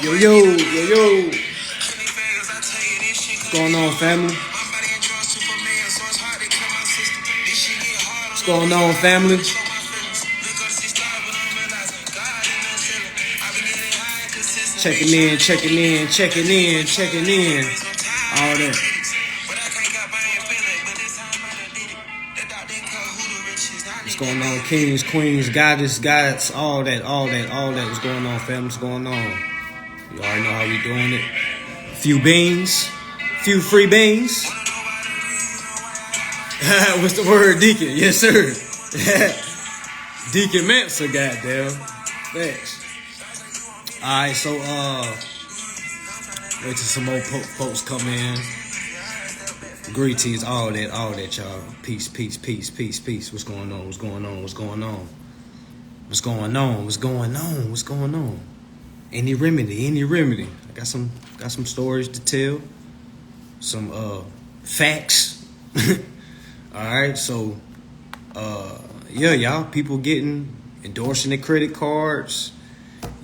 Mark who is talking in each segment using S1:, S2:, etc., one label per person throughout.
S1: Yo, yo, yo, yo. What's going on, family? What's going on, family? Checking in, checking in, checking in, checking in. All that. What's going on, kings, queens, goddess, all that. What's going on, family? What's going on? You already know how we doing it. Few beans, few free beans. What's the word, deacon? Yes, sir. Deacon mansa, goddamn. Thanks. All right, so wait till some more folks come in. Greetings, all that, y'all. Peace. What's going on? Any remedy? I got some stories to tell. Some facts. All right, so yeah, y'all people endorsing their credit cards.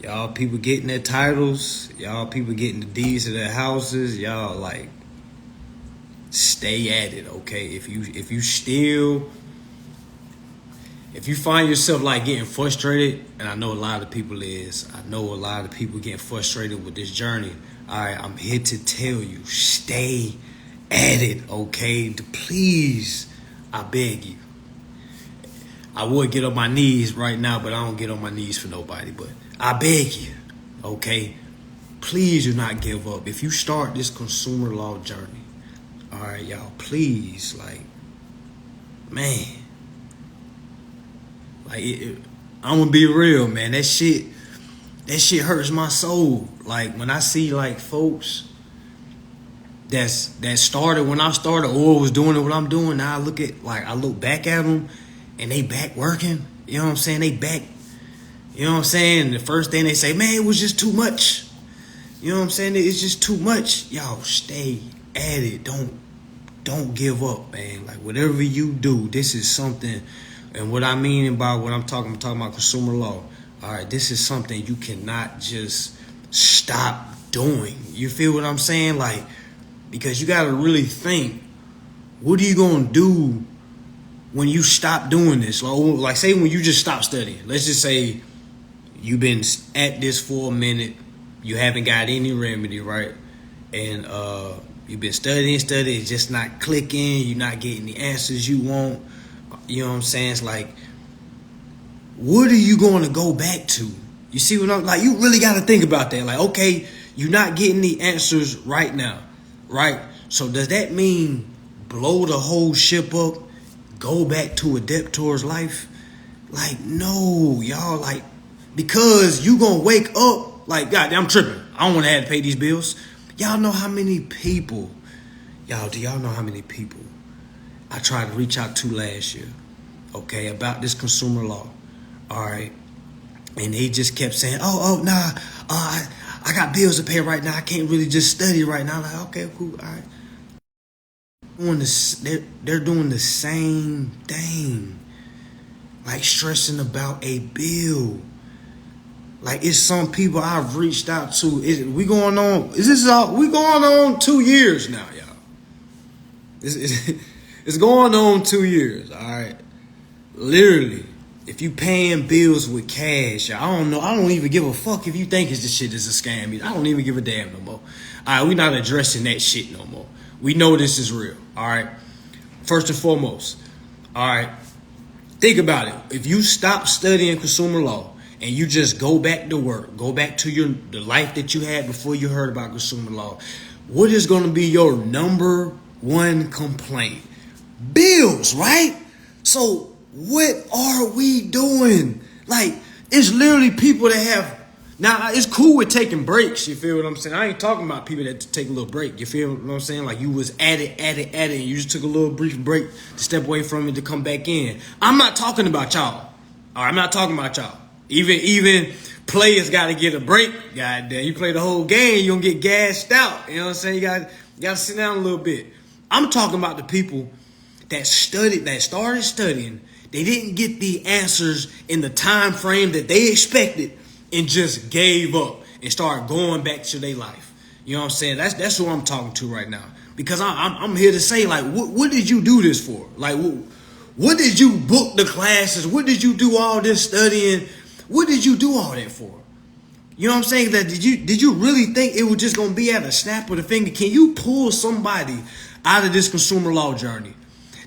S1: Y'all people getting their titles. Y'all people getting the deeds of their houses. Y'all like stay at it, okay? If you find yourself like getting frustrated, and I know a lot of people getting frustrated with this journey. All right, I'm here to tell you, stay at it, okay? Please, I beg you. I would get on my knees right now, but I don't get on my knees for nobody. But I beg you, okay? Please do not give up. If you start this consumer law journey, all right, y'all, please, like, man. Like, I'm gonna be real, man. That shit hurts my soul. Like, when I see, like, folks that started when I started or was doing it what I'm doing, now I look back at them and they back working. You know what I'm saying? They back, you know what I'm saying? The first thing they say, man, it was just too much. You know what I'm saying? It's just too much. Y'all stay at it. Don't give up, man. Like, whatever you do, this is something. And what I mean by what I'm talking about consumer law. All right, this is something you cannot just stop doing. You feel what I'm saying? Like, because you got to really think, what are you going to do when you stop doing this? Like, say when you just stop studying. Let's just say you've been at this for a minute. You haven't got any remedy, right? And you've been studying, it's just not clicking. You're not getting the answers you want. You know what I'm saying? It's like, what are you going to go back to? You see what I'm like? You really got to think about that. Like, okay, you're not getting the answers right now, right? So does that mean blow the whole ship up, go back to a debtor's life? Like, no, y'all, like, because you going to wake up like, God, I'm tripping. I don't want to have to pay these bills. Y'all know how many people, do y'all know how many people I tried to reach out to last year, okay, about this consumer law, all right? And they just kept saying, I got bills to pay right now. I can't really just study right now. I'm like, okay, cool, all right. They're doing the same thing, like stressing about a bill. Like, it's some people I've reached out to. We going on 2 years now, y'all. It's going on 2 years, all right? Literally, if you paying bills with cash, I don't know. I don't even give a fuck if you think this shit is a scam. I don't even give a damn no more. All right, we're not addressing that shit no more. We know this is real, all right? First and foremost, all right, think about it. If you stop studying consumer law and you just go back to work, go back to the life that you had before you heard about consumer law, what is going to be your number one complaint? Bills, right? So what are we doing? Like, it's literally people that have, now it's cool with taking breaks, you feel what I'm saying? I ain't talking about people that take a little break, you feel what I'm saying? Like, you was at it, and you just took a little brief break to step away from it to come back in. I'm not talking about y'all. All right, I'm not talking about y'all. Even players got to get a break. Goddamn, you play the whole game, you don't get gassed out. You know what I'm saying? You got to sit down a little bit. I'm talking about the people that started studying. They didn't get the answers in the time frame that they expected and just gave up and start going back to their life. You know what I'm saying? That's who I'm talking to right now. Because I'm here to say, like, what did you do this for? Like, what did you book the classes? What did you do all this studying? What did you do all that for? You know what I'm saying? That did you really think it was just gonna be at a snap of the finger? Can you pull somebody out of this consumer law journey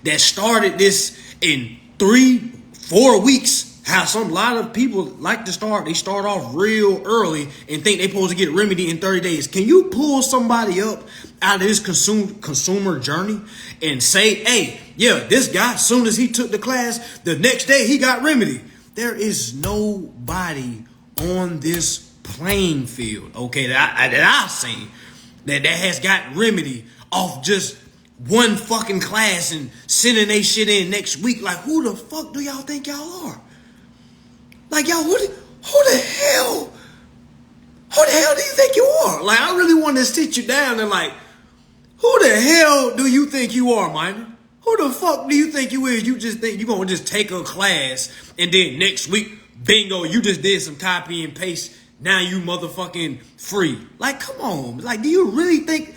S1: that started this in 3-4 weeks? How a lot of people like to start. They start off real early and think they're supposed to get remedy in 30 days. Can you pull somebody up out of this consumer journey and say, hey, yeah, this guy, as soon as he took the class, the next day he got remedy? There is nobody on this playing field, okay, that I've seen that has got remedy off just one fucking class and sending they shit in next week. Like, who the fuck do y'all think y'all are? Like, y'all, who the hell do you think you are? Like, I really want to sit you down and like, who the hell do you think you are, minor? Who the fuck do you think you is? You just think you gonna just take a class and then next week, bingo, you just did some copy and paste. Now you motherfucking free. Like, come on. Like, do you really think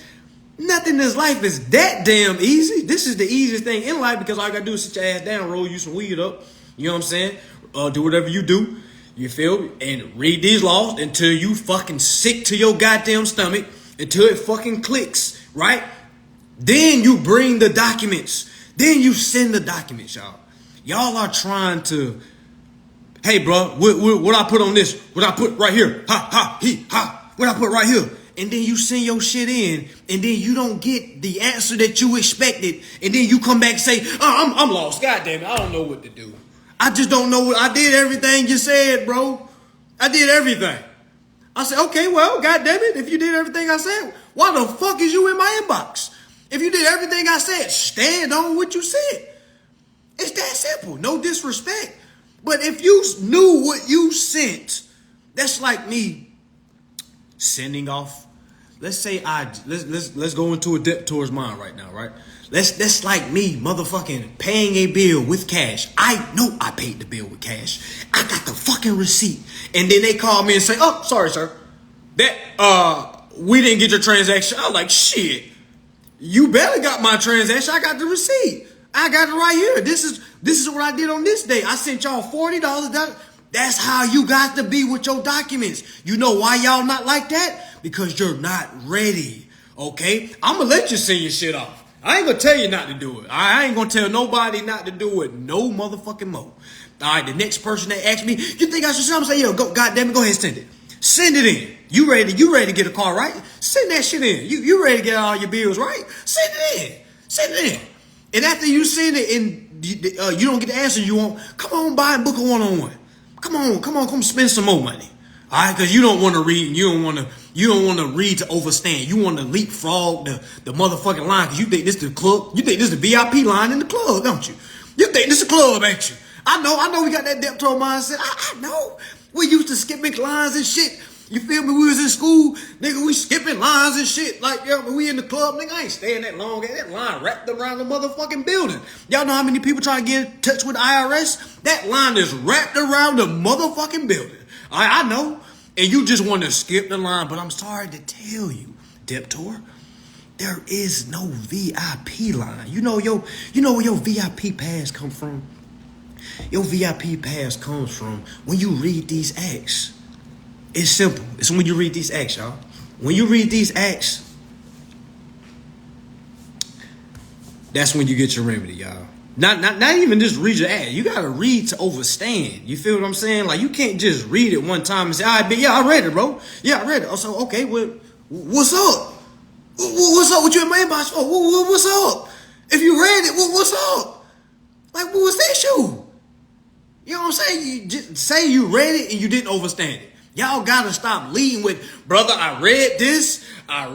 S1: nothing in this life is that damn easy? This is the easiest thing in life because all you gotta do is sit your ass down, roll you some weed up. You know what I'm saying? Do whatever you do. You feel me? And read these laws until you fucking sick to your goddamn stomach, until it fucking clicks, right? Then you bring the documents. Then you send the documents, y'all. Y'all are trying to, hey, bro, what I put on this? What I put right here? What I put right here? And then you send your shit in, and then you don't get the answer that you expected, and then you come back and say, oh, I'm lost. God damn it, I don't know what to do. I just don't know I did everything you said, bro. I did everything. I said, okay, well, God damn it, if you did everything I said, why the fuck is you in my inbox? If you did everything I said, stand on what you said. It's that simple. No disrespect. But if you knew what you sent, that's like me sending off. Let's say let's go into a depth towards mine right now, right? That's like me motherfucking paying a bill with cash. I know I paid the bill with cash. I got the fucking receipt. And then they call me and say, oh, sorry, sir. That we didn't get your transaction. I'm like, shit. You barely got my transaction. I got the receipt. I got it right here. This is what I did on this day. I sent y'all $40. That's how you got to be with your documents. You know why y'all not like that? Because you're not ready. Okay? I'm going to let you send your shit off. I ain't going to tell you not to do it. I ain't going to tell nobody not to do it. No motherfucking more. All right, the next person that asks me, you think I should send? I'm saying, yo, go, goddamn it, go ahead and send it. Send it in. You ready to get a car, right? Send that shit in. You ready to get all your bills, right? Send it in. Send it in. And after you send it and you don't get the answer you want, come on by and book a one-on-one. Come spend some more money. All right, because you don't want to read and you don't want to read to overstand. You want to leapfrog the motherfucking line because you think this is the club. You think this is the VIP line in the club, don't you? You think this is a club, ain't you? I know we got that depth toe mindset. I know. We used to skipping lines and shit. You feel me? We was in school, nigga, we skipping lines and shit. Like, yo, we in the club, nigga, I ain't staying that long. That line wrapped around the motherfucking building. Y'all know how many people try to get in touch with the IRS? That line is wrapped around the motherfucking building. I know. And you just want to skip the line, but I'm sorry to tell you, Deptor, there is no VIP line. You know where your VIP pass come from? Your VIP pass comes from when you read these acts. It's simple. It's when you read these acts, y'all. When you read these acts, that's when you get your remedy, y'all. Not even just read your act. You gotta read to overstand. You feel what I'm saying? Like, you can't just read it one time and say, all right, yeah, I read it, bro. Yeah, I read it. Also, okay, well, what's up? What's up with you in my inbox? Oh, what's up? If you read it, what's up? Like, what was the issue? You know what I'm saying? You just say you read it and you didn't overstand it. Y'all gotta stop leading with, brother, I read this, I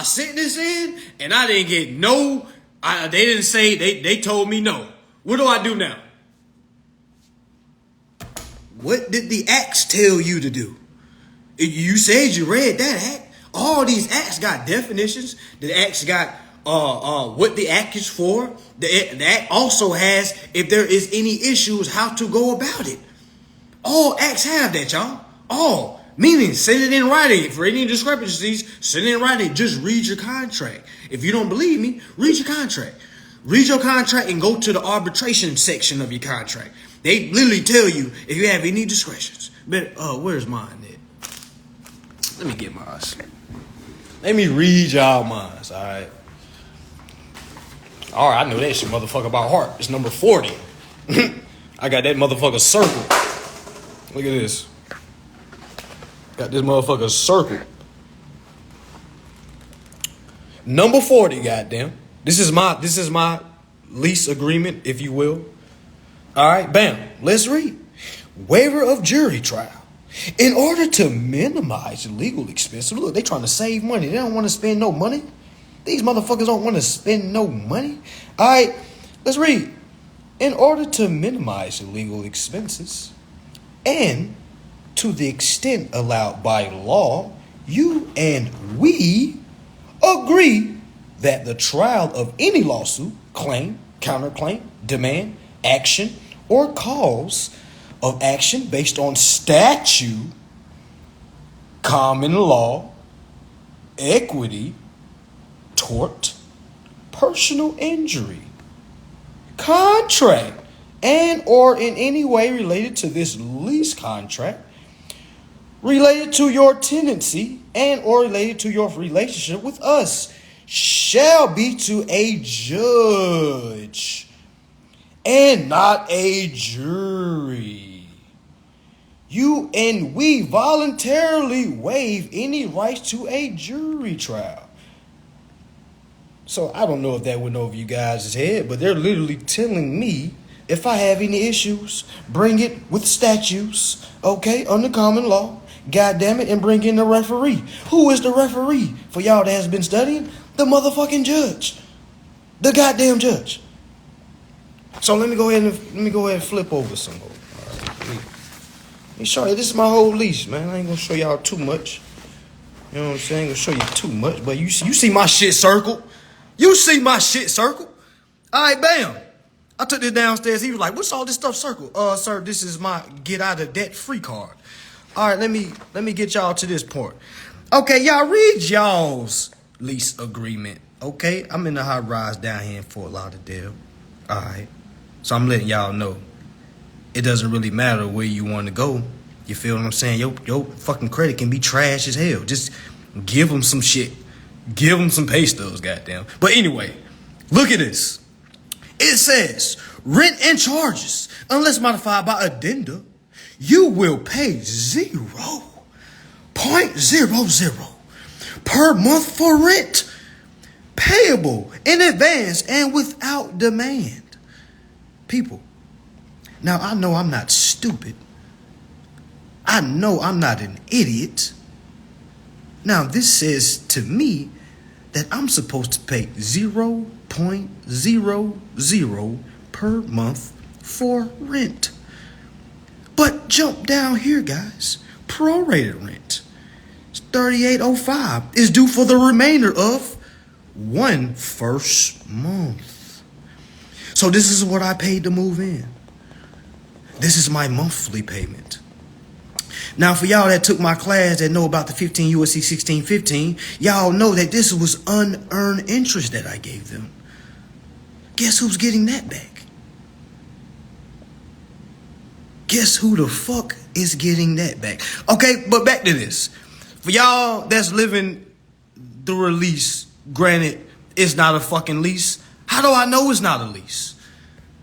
S1: sent this in, and I didn't get no, they didn't say, they told me no. What do I do now? What did the acts tell you to do? You said you read that act. All these acts got definitions. The acts got what the act is for. The act also has, if there is any issues, how to go about it. All acts have that, y'all. All. Meaning, send it in writing. For any discrepancies, send it in writing. Just read your contract. If you don't believe me, read your contract. Read your contract and go to the arbitration section of your contract. They literally tell you if you have any discretions. But where's mine at? Let me get mine. Let me read y'all mine, alright? Alright, I know that shit motherfucker by heart. It's number 40. I got that motherfucker circled. Look at this. Got this motherfucker circled. Number 40, goddamn. This is my lease agreement, if you will. Alright, bam. Let's read. Waiver of jury trial. In order to minimize legal expenses. Look, they trying to save money. They don't want to spend no money. These motherfuckers don't want to spend no money. Alright, let's read. In order to minimize legal expenses and to the extent allowed by law, you and we agree that the trial of any lawsuit, claim, counterclaim, demand, action, or cause of action based on statute, common law, equity, tort, personal injury, contract, and or in any way related to this lease contract, related to your tenancy and or related to your relationship with us, shall be to a judge and not a jury. You and we voluntarily waive any rights to a jury trial. So I don't know if that went over you guys' head, but they're literally telling me if I have any issues, bring it with statutes, okay, under common law, goddamn it, and bring in the referee. Who is the referee for y'all that has been studying? The motherfucking judge. The goddamn judge. So let me go ahead and flip over some more. All right, let me show you. This is my whole lease, man. I ain't gonna show y'all too much. You know what I'm saying? I ain't gonna show you too much, but you see my shit circle. You see my shit circle. All right, bam. I took this downstairs. He was like, "What's all this stuff circle?" Sir, this is my get out of debt free card. All right, let me get y'all to this point. Okay, y'all read y'all's lease agreement. Okay, I'm in the high rise down here in Fort Lauderdale. All right, so I'm letting y'all know it doesn't really matter where you want to go. You feel what I'm saying? Your fucking credit can be trash as hell. Just give them some shit. Give them some pay stubs, goddamn. But anyway, look at this. It says, rent and charges, unless modified by addenda, you will pay 0.00 per month for rent, payable in advance and without demand. People, now I know I'm not stupid. I know I'm not an idiot. Now this says to me that I'm supposed to pay 0.00 per month for rent. But jump down here, guys. Prorated rent. It's $38.05. Is due for the remainder of one first month. So this is what I paid to move in. This is my monthly payment. Now, for y'all that took my class that know about the 15 USC 1615, y'all know that this was unearned interest that I gave them. Guess who's getting that back? Guess who the fuck is getting that back? Okay, but back to this. For y'all that's living through a lease, granted, it's not a fucking lease. How do I know it's not a lease?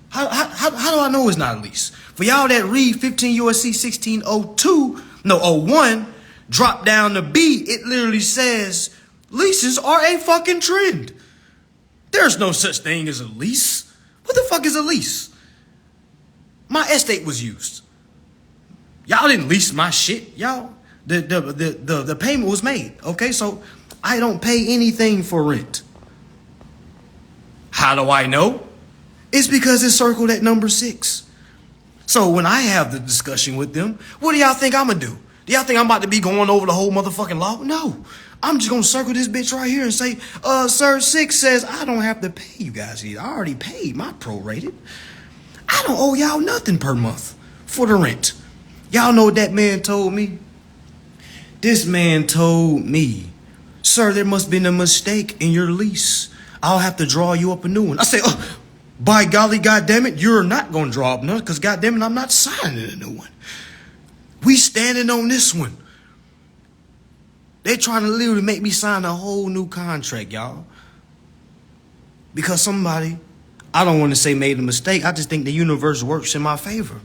S1: How do I know it's not a lease? For y'all that read 15 USC 01, drop down to B, it literally says leases are a fucking trend. There's no such thing as a lease. What the fuck is a lease? My estate was used. Y'all didn't lease my shit, y'all. The payment was made. Okay, so I don't pay anything for rent. How do I know? It's because it's circled at number 6. So when I have the discussion with them, what do y'all think I'm gonna do? Do y'all think I'm about to be going over the whole motherfucking law? No. I'm just gonna circle this bitch right here and say, sir, 6 says I don't have to pay you guys either. I already paid my prorated. I don't owe y'all nothing per month for the rent. Y'all know what that man told me? This man told me, sir, there must have been a mistake in your lease. I'll have to draw you up a new one. I said, by golly, goddammit, you're not going to draw up none, because goddammit, I'm not signing a new one. We standing on this one. They trying to literally make me sign a whole new contract, y'all. Because somebody, I don't want to say made a mistake. I just think the universe works in my favor.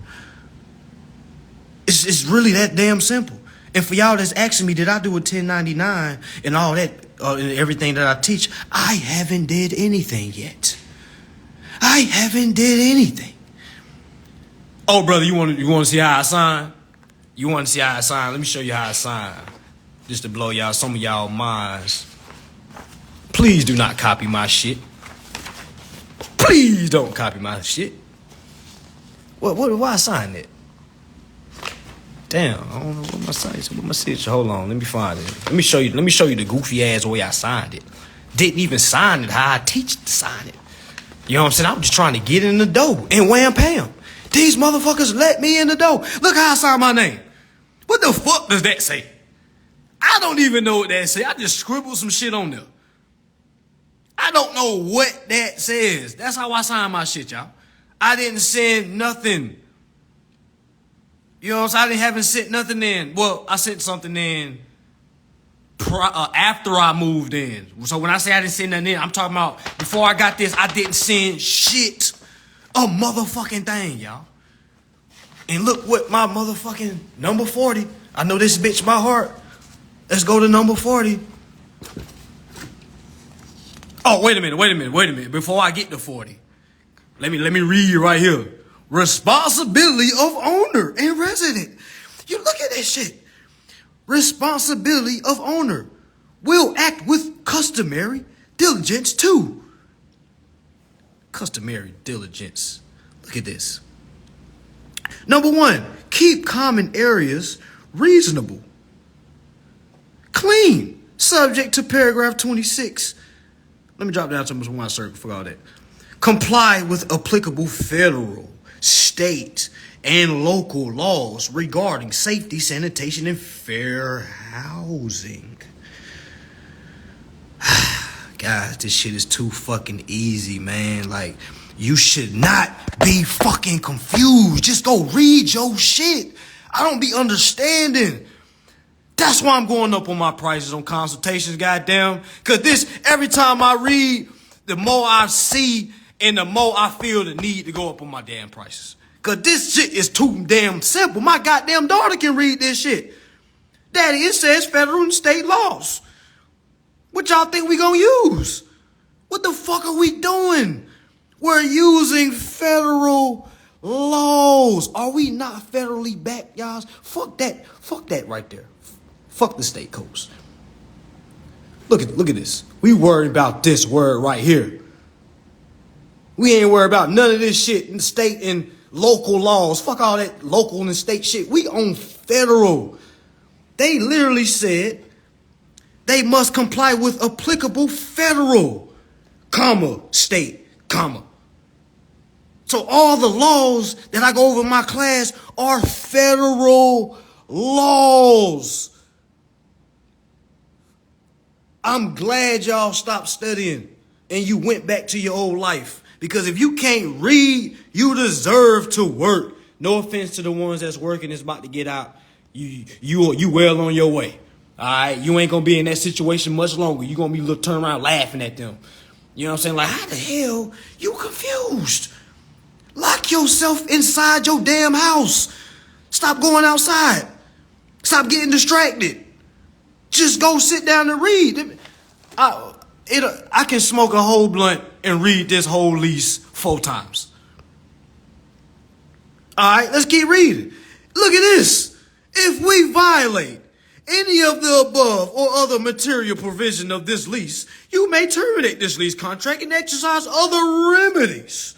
S1: It's really that damn simple. And for y'all that's asking me, did I do a 1099 and all that, and everything that I teach? I haven't did anything yet. I haven't did anything. Oh, brother, you want to see how I sign? You want to see how I sign? Let me show you how I sign. Just to blow y'all, some of y'all minds. Please do not copy my shit. Please don't copy my shit. Why I sign it? Damn, I don't know what my signature. What my signature? Hold on, let me find it. Let me show you the goofy ass way I signed it. Didn't even sign it how I teach to sign it. You know what I'm saying? I'm just trying to get in the door, and wham pam, these motherfuckers let me in the door. Look how I signed my name. What the fuck does that say? I don't even know what that says. I just scribbled some shit on there. I don't know what that says. That's how I sign my shit, y'all. I didn't send nothing. You know what I'm saying? I haven't sent nothing in. Well, I sent something in after I moved in. So when I say I didn't send nothing in, I'm talking about before I got this, I didn't send shit. A motherfucking thing, y'all. And look what my motherfucking number 40. I know this bitch by heart. Let's go to number 40. Oh, wait a minute. Before I get to 40, let me read right here. Responsibility of owner and resident. You look at that shit. Responsibility of owner will act with customary diligence too. Customary diligence. Look at this. Number 1, keep common areas reasonable. Clean, subject to paragraph 26. Let me drop down to one circle for all that. Comply with applicable federal, state, and local laws regarding safety, sanitation, and fair housing. Guys, this shit is too fucking easy, man. Like, you should not be fucking confused. Just go read your shit. I don't be understanding. That's why I'm going up on my prices on consultations, goddamn. Cause this, every time I read, the more I see and the more I feel the need to go up on my damn prices. Cause this shit is too damn simple. My goddamn daughter can read this shit. Daddy, it says federal and state laws. What y'all think we gonna use? What the fuck are we doing? We're using federal laws. Are we not federally backed, y'all? Fuck that. Fuck that right there. Fuck the state codes. Look at this. We worried about this word right here. We ain't worried about none of this shit in the state and local laws. Fuck all that local and state shit. We on federal. They literally said they must comply with applicable federal, comma, state, comma. So all the laws that I go over in my class are federal laws. I'm glad y'all stopped studying and you went back to your old life. Because if you can't read, you deserve to work. No offense to the ones that's working that's about to get out. You well on your way. All right? You ain't going to be in that situation much longer. You're going to be turning around laughing at them. You know what I'm saying? Like, how the hell you confused? Lock yourself inside your damn house. Stop going outside. Stop getting distracted. Just go sit down and read. I can smoke a whole blunt and read this whole lease 4 times. All right, let's keep reading. Look at this. If we violate any of the above or other material provision of this lease, you may terminate this lease contract and exercise other remedies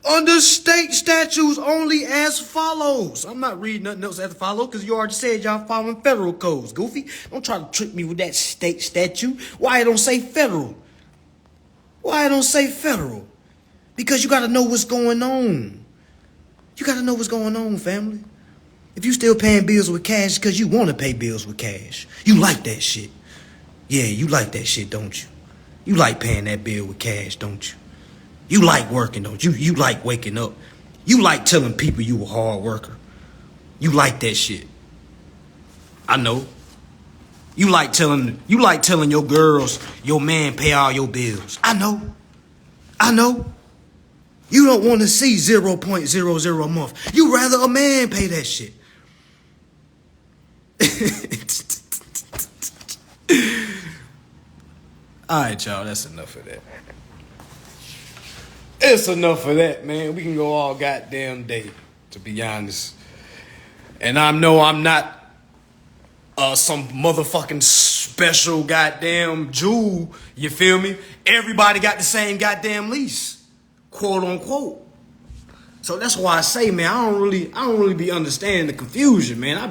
S1: under state statutes only as follows. I'm not reading nothing else as follows because you already said y'all following federal codes, Goofy. Don't try to trick me with that state statute. Why it don't say federal? Why it don't say federal? Because you got to know what's going on. You got to know what's going on, family. If you still paying bills with cash, because you want to pay bills with cash. You like that shit. Yeah, you like that shit, don't you? You like paying that bill with cash, don't you? You like working, don't you? You like waking up. You like telling people you a hard worker. You like that shit. I know. You like telling your girls, your man pay all your bills. I know. You don't want to see 0.00 a month. You rather a man pay that shit. All right, y'all. That's enough of that. It's enough of that, man. We can go all goddamn day, to be honest. And I know I'm not some motherfucking special goddamn Jew. You feel me? Everybody got the same goddamn lease, quote unquote. So that's why I say, man, I don't really be understanding the confusion, man. I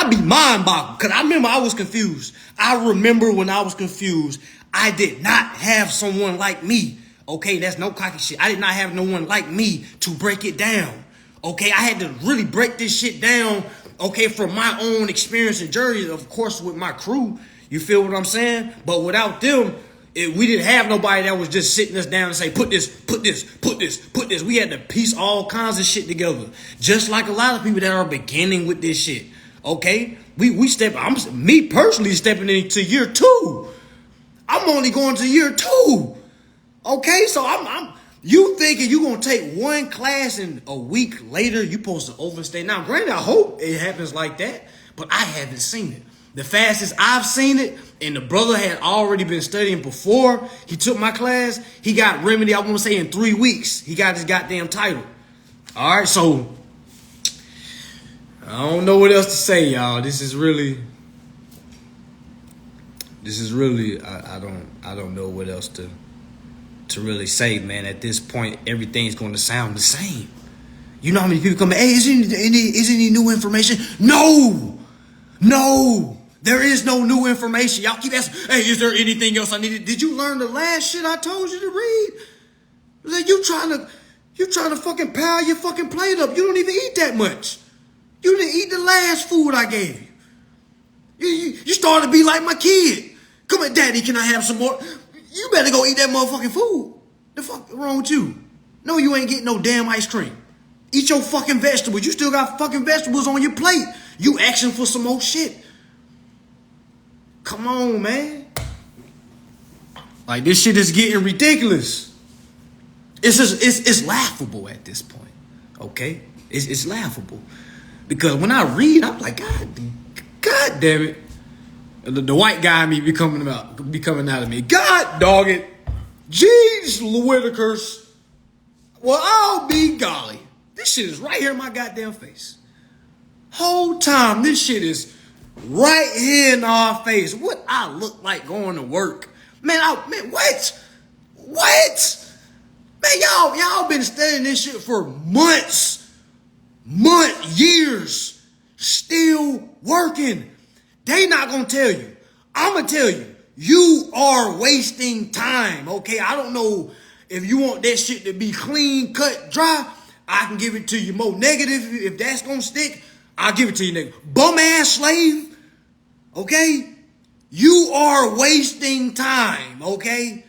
S1: be mind boggled, because I remember I was confused. I remember when I was confused, I did not have someone like me. Okay, that's no cocky shit. I did not have no one like me to break it down. Okay, I had to really break this shit down, okay, from my own experience and journey, of course, with my crew. You feel what I'm saying? But without them, we didn't have nobody that was just sitting us down and say, put this. We had to piece all kinds of shit together. Just like a lot of people that are beginning with this shit. Okay? Me personally stepping into year 2. I'm only going to year 2. Okay? So you thinking you gonna take one class and a week later you supposed to overstay. Now, granted, I hope it happens like that, but I haven't seen it. The fastest I've seen it, and the brother had already been studying before he took my class, he got remedy, I want to say in 3 weeks, he got his goddamn title. All right, so I don't know what else to say, y'all. This is really, I don't know what else to really say, man. At this point, everything's going to sound the same. You know how many people come, hey, is any new information? No, there is no new information. Y'all keep asking, hey, is there anything else I needed? Did you learn the last shit I told you to read? Like, you trying to fucking pile your fucking plate up. You don't even eat that much. You didn't eat the last food I gave you. You started to be like my kid. Come on, daddy, can I have some more? You better go eat that motherfucking food. The fuck wrong with you? No, you ain't getting no damn ice cream. Eat your fucking vegetables. You still got fucking vegetables on your plate. You asking for some more shit. Come on, man. Like, this shit is getting ridiculous. It's laughable at this point. Okay? It's laughable. Because when I read, I'm like, God damn it. The white guy in me be coming out of me. God dog it. Jeez Whitakers. Well, I'll be golly. This shit is right here in my goddamn face. Whole time, this shit is right here in our face. What I look like going to work. Man, what? Man, y'all been studying this shit for months, years, still working. They not gonna tell you. I'm gonna tell you. You are wasting time, okay? I don't know if you want that shit to be clean, cut, dry. I can give it to you more negative. If that's gonna stick, I'll give it to you, nigga. Bum ass slave, okay? You are wasting time, okay?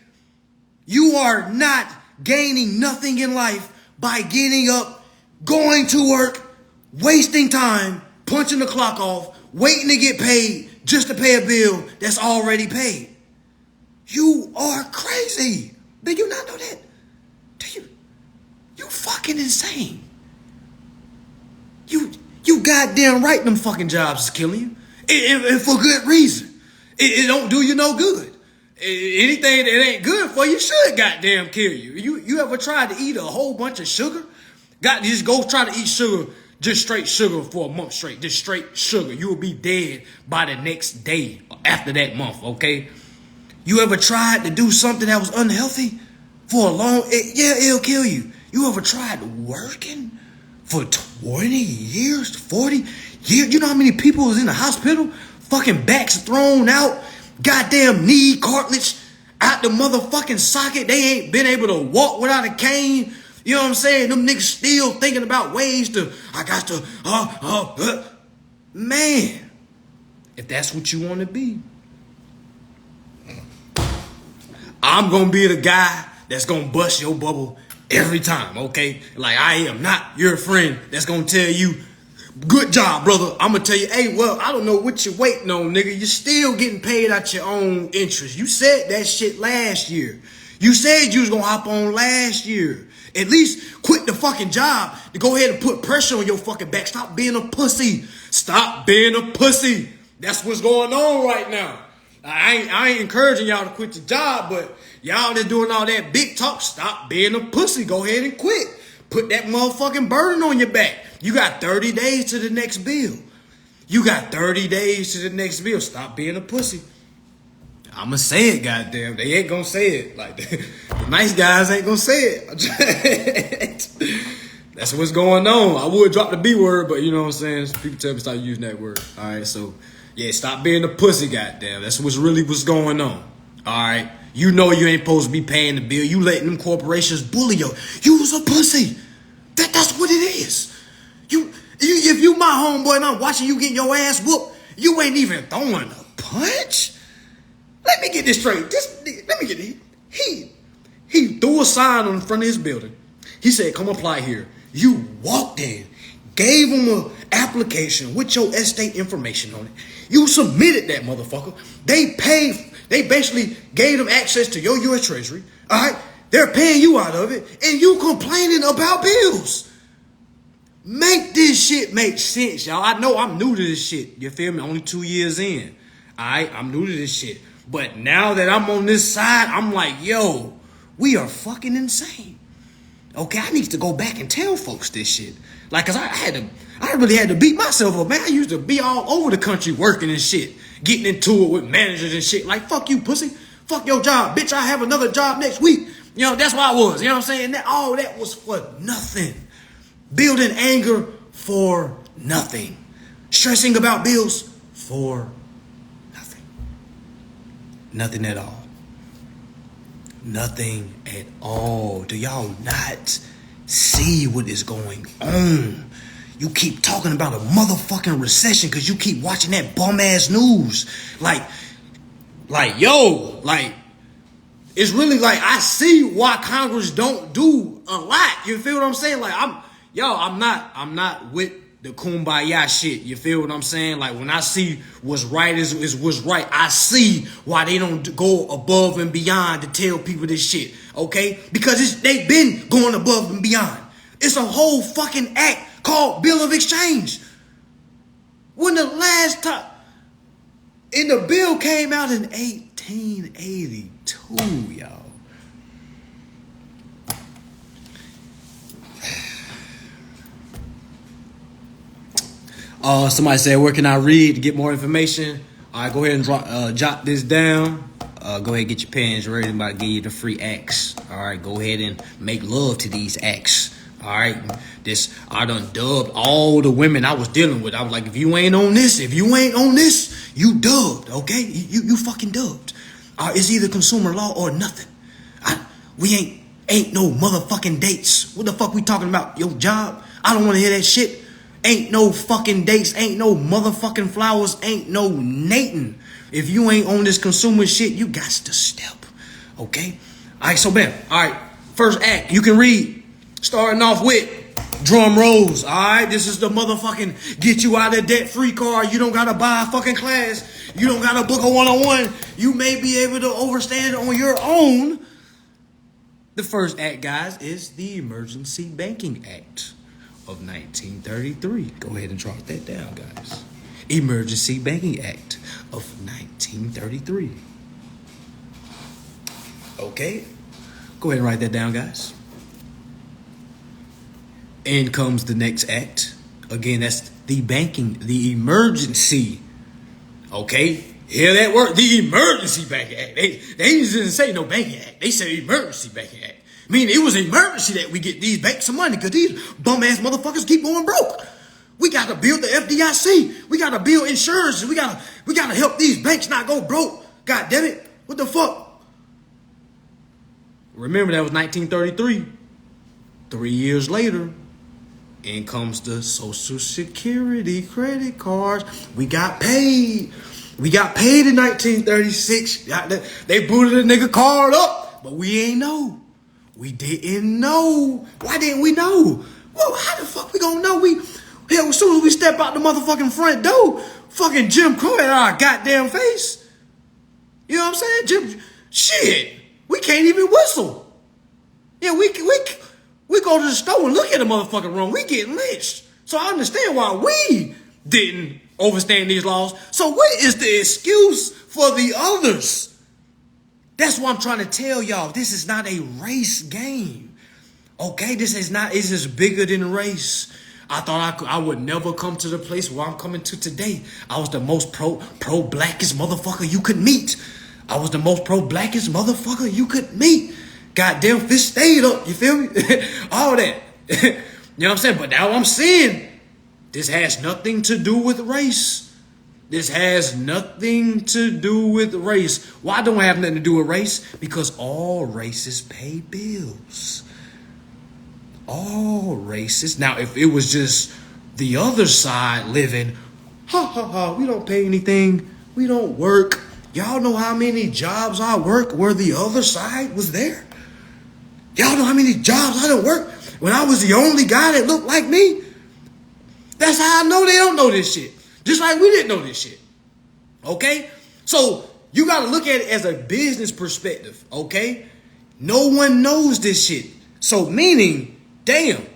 S1: You are not gaining nothing in life by getting up, going to work, wasting time, punching the clock off, waiting to get paid just to pay a bill that's already paid. You are crazy. Do you not know that? Do you? You fucking insane. You goddamn right them fucking jobs is killing you. And for good reason. It don't do you no good. Anything that ain't good for you should goddamn kill you. You ever tried to eat a whole bunch of sugar? Just go try to eat sugar, just straight sugar for a month straight. Just straight sugar. You will be dead by the next day after that month, okay? You ever tried to do something that was unhealthy for a long... it'll kill you. You ever tried working for 20 years, 40 years? You know how many people was in the hospital? Fucking backs thrown out, goddamn knee cartilage out the motherfucking socket. They ain't been able to walk without a cane. You know what I'm saying? Them niggas still thinking about ways to, man, if that's what you want to be, I'm going to be the guy that's going to bust your bubble every time, okay? Like, I am not your friend that's going to tell you, good job, brother. I'm going to tell you, hey, well, I don't know what you're waiting on, nigga. You're still getting paid out your own interest. You said that shit last year. You said you was going to hop on last year. At least quit the fucking job to go ahead and put pressure on your fucking back. Stop being a pussy. Stop being a pussy. That's what's going on right now. I ain't encouraging y'all to quit your job, but y'all that doing all that big talk, stop being a pussy. Go ahead and quit. Put that motherfucking burden on your back. You got 30 days to the next bill. You got 30 days to the next bill. Stop being a pussy. I'ma say it, goddamn. They ain't gonna say it. Like, the nice guys ain't gonna say it. That's what's going on. I would drop the B word, but you know what I'm saying? People tell me to stop using that word. All right, so, yeah, stop being a pussy, goddamn. That's what's going on. All right? You know you ain't supposed to be paying the bill. You letting them corporations bully you. You was a pussy. That's what it is. If you my homeboy and I'm watching you getting your ass whooped, you ain't even throwing a punch? Let me get this straight. Let me get it. He threw a sign on the front of his building. He said, come apply here. You walked in, gave him an application with your estate information on it. You submitted that motherfucker. They basically gave them access to your U.S. Treasury. All right? They're paying you out of it, and you complaining about bills. Make this shit make sense, y'all. I know I'm new to this shit. You feel me? Only 2 years in. All right? I'm new to this shit. But now that I'm on this side, I'm like, yo, we are fucking insane. Okay, I need to go back and tell folks this shit. Like, cause I really had to beat myself up, man. I used to be all over the country working and shit, getting into it with managers and shit. Like, fuck you, pussy. Fuck your job, bitch. I have another job next week. You know, that's why I was. You know what I'm saying? All that was for nothing. Building anger for nothing. Stressing about bills for nothing. Nothing at all. Nothing at all. Do y'all not see what is going on? You keep talking about a motherfucking recession because you keep watching that bum ass news. Like, it's really like I see why Congress don't do a lot. You feel what I'm saying? Like, I'm not with the kumbaya shit. You feel what I'm saying? Like, when I see what's right is what's right, I see why they don't go above and beyond to tell people this shit. Okay? Because they've been going above and beyond. It's a whole fucking act called Bill of Exchange. When the last time, and the bill came out in 1882, y'all. Somebody said, where can I read to get more information? All right, go ahead and jot this down. Go ahead and get your pens ready. I'm about to give you the free acts. All right, go ahead and make love to these acts. All right, I done dubbed all the women I was dealing with. I was like, if you ain't on this, you dubbed, okay? You fucking dubbed. It's either consumer law or nothing. We ain't no motherfucking dates. What the fuck we talking about? Your job? I don't want to hear that shit. Ain't no fucking dates, ain't no motherfucking flowers, ain't no nating. If you ain't on this consumer shit, you got to step. Okay? All right, so bam. All right, first act, you can read. Starting off with drum rolls. All right, this is the motherfucking get you out of debt free card. You don't got to buy a fucking class. You don't got to book a one-on-one. You may be able to overstand it on your own. The first act, guys, is the Emergency Banking Act of 1933. Go ahead and drop that down, guys. Emergency Banking Act of 1933. Okay. Go ahead and write that down, guys. And comes the next act. Again, that's the emergency. Okay? Hear that word? The Emergency Banking Act. They didn't say no banking act. They said Emergency Banking Act. I mean, it was an emergency that we get these banks some money because these bum-ass motherfuckers keep going broke. We got to build the FDIC. We got to build insurance. We got to help these banks not go broke. God damn it. What the fuck? Remember, that was 1933. 3 years later, in comes the Social Security credit cards. We got paid. We got paid in 1936. They booted a nigga card up, but we ain't know. We didn't know. Why didn't we know? Well, how the fuck we gonna know? Hell, as soon as we step out the motherfucking front door, fucking Jim Crow in our goddamn face. You know what I'm saying? Shit, we can't even whistle. Yeah, we go to the store and look at the motherfucking room. We getting lynched. So I understand why we didn't overstand these laws. So what is the excuse for the others? That's what I'm trying to tell y'all. This is not a race game. Okay, this is bigger than race. I thought I would never come to the place where I'm coming to today. I was the most pro-blackest motherfucker you could meet. I was the most pro-blackest motherfucker you could meet. Goddamn fist stayed up, you feel me? All that. You know what I'm saying? But now I'm saying this has nothing to do with race. This has nothing to do with race. Why don't it have nothing to do with race? Because all races pay bills. All races. Now, if it was just the other side living, we don't pay anything. We don't work. Y'all know how many jobs I worked where the other side was there? Y'all know how many jobs I done worked when I was the only guy that looked like me? That's how I know they don't know this shit. Just like we didn't know this shit. Okay? So you got to look at it as a business perspective. Okay? No one knows this shit. So meaning, damn,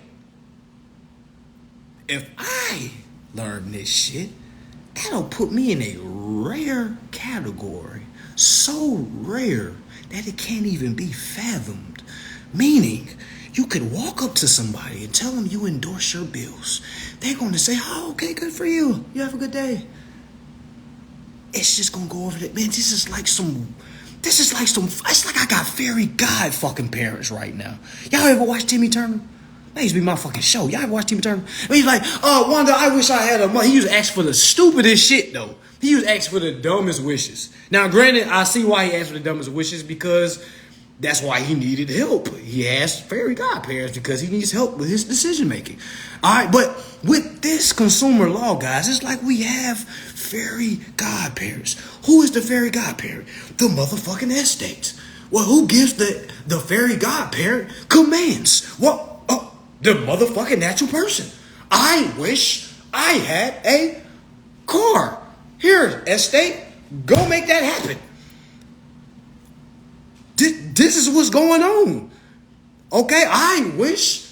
S1: if I learn this shit, that'll put me in a rare category. So rare that it can't even be fathomed. Meaning, you could walk up to somebody and tell them you endorse your bills. They're going to say, oh, okay, good for you. You have a good day. It's just going to go over that. Man, it's like I got fairy god fucking parents right now. Y'all ever watch Timmy Turner? That used to be my fucking show. Y'all ever watch Timmy Turner? And he's like, Wanda, I wish I had a money. He used to ask for the stupidest shit, though. He used to ask for the dumbest wishes. Now, granted, I see why he asked for the dumbest wishes because that's why he needed help. He asked fairy godparents because he needs help with his decision making. All right, but with this consumer law, guys, it's like we have fairy godparents. Who is the fairy godparent? The motherfucking estate. Well, who gives the fairy godparent commands? Well, the motherfucking natural person. I wish I had a car. Here, estate, go make that happen. This is what's going on. Okay, I wish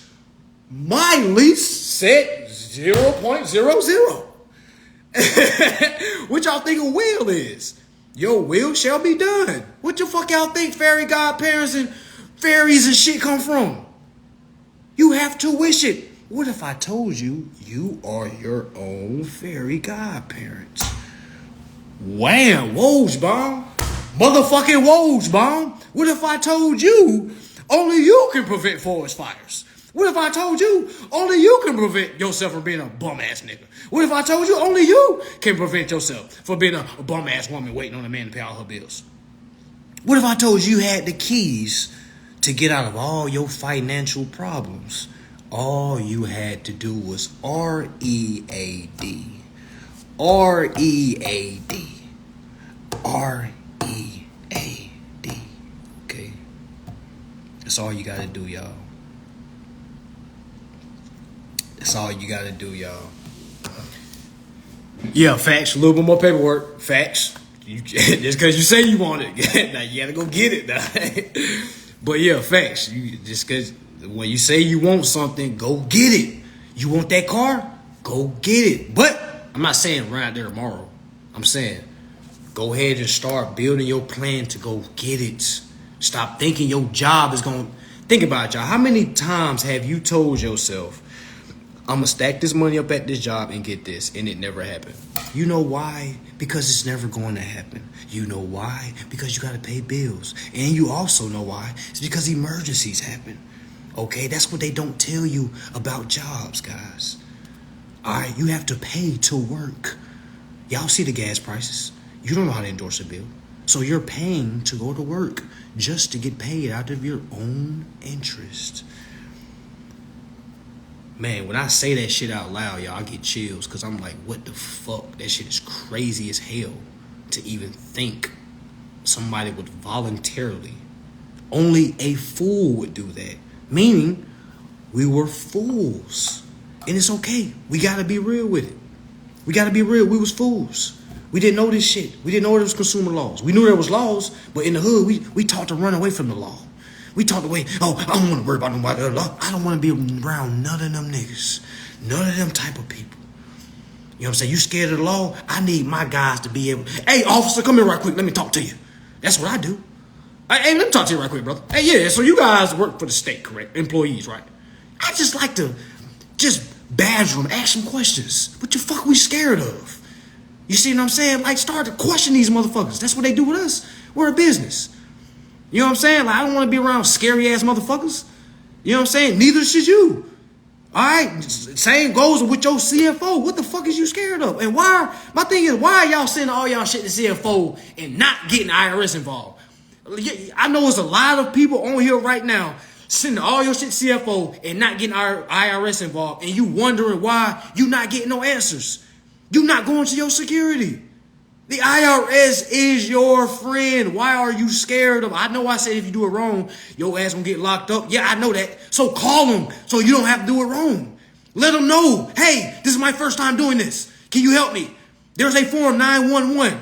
S1: my lease said 0.00. What y'all think a will is? Your will shall be done. What the fuck y'all think fairy godparents and fairies and shit come from? You have to wish it. What if I told you you are your own fairy godparents? Wham, Woj bomb. Motherfucking Woj bomb. What if I told you only you can prevent forest fires? What if I told you only you can prevent yourself from being a bum ass nigga? What if I told you only you can prevent yourself from being a bum ass woman waiting on a man to pay all her bills? What if I told you had the keys to get out of all your financial problems? All you had to do was R-E-A-D. R-E-A-D. R-E-A-D. Okay? That's all you gotta do, y'all. That's all you gotta do, y'all. Yeah, facts. A little bit more paperwork. Facts. Just because you say you want it, now you gotta go get it. Now. But yeah, facts. Just because when you say you want something, go get it. You want that car? Go get it. But I'm not saying run out there tomorrow. I'm saying go ahead and start building your plan to go get it. Stop thinking your job is going to... Think about it, y'all. How many times have you told yourself, I'm going to stack this money up at this job and get this, and it never happened? You know why? Because it's never going to happen. You know why? Because you got to pay bills. And you also know why. It's because emergencies happen. Okay? That's what they don't tell you about jobs, guys. All right? You have to pay to work. Y'all see the gas prices. You don't know how to endorse a bill. So you're paying to go to work just to get paid out of your own interest. Man, when I say that shit out loud, y'all, I get chills because I'm like, what the fuck? That shit is crazy as hell to even think somebody would voluntarily. Only a fool would do that. Meaning, we were fools. And it's okay. We gotta be real with it. We gotta be real. We was fools. We didn't know this shit. We didn't know there was consumer laws. We knew there was laws, but in the hood, we taught to run away from the law. We talked away, oh, I don't want to worry about nobody. I don't want to be around none of them niggas. None of them type of people. You know what I'm saying? You scared of the law? I need my guys to be able, hey, officer, come here right quick. Let me talk to you. That's what I do. Hey, let me talk to you right quick, brother. Hey, yeah, so you guys work for the state, correct? Employees, right? I just like to just badger them, ask them questions. What the fuck we scared of? You see what I'm saying? Like, start to question these motherfuckers. That's what they do with us. We're a business. You know what I'm saying? Like, I don't want to be around scary ass motherfuckers. You know what I'm saying? Neither should you. All right? Same goes with your CFO. What the fuck is you scared of? And why? My thing is, why are y'all sending all y'all shit to CFO and not getting IRS involved? I know there's a lot of people on here right now sending all your shit to CFO and not getting IRS involved, and you wondering why you not getting no answers. You not going to your security. The IRS is your friend. Why are you scared of? I know I said if you do it wrong, your ass gonna get locked up. Yeah, I know that. So call them so you don't have to do it wrong. Let them know, hey, this is my first time doing this. Can you help me? There's a form 911,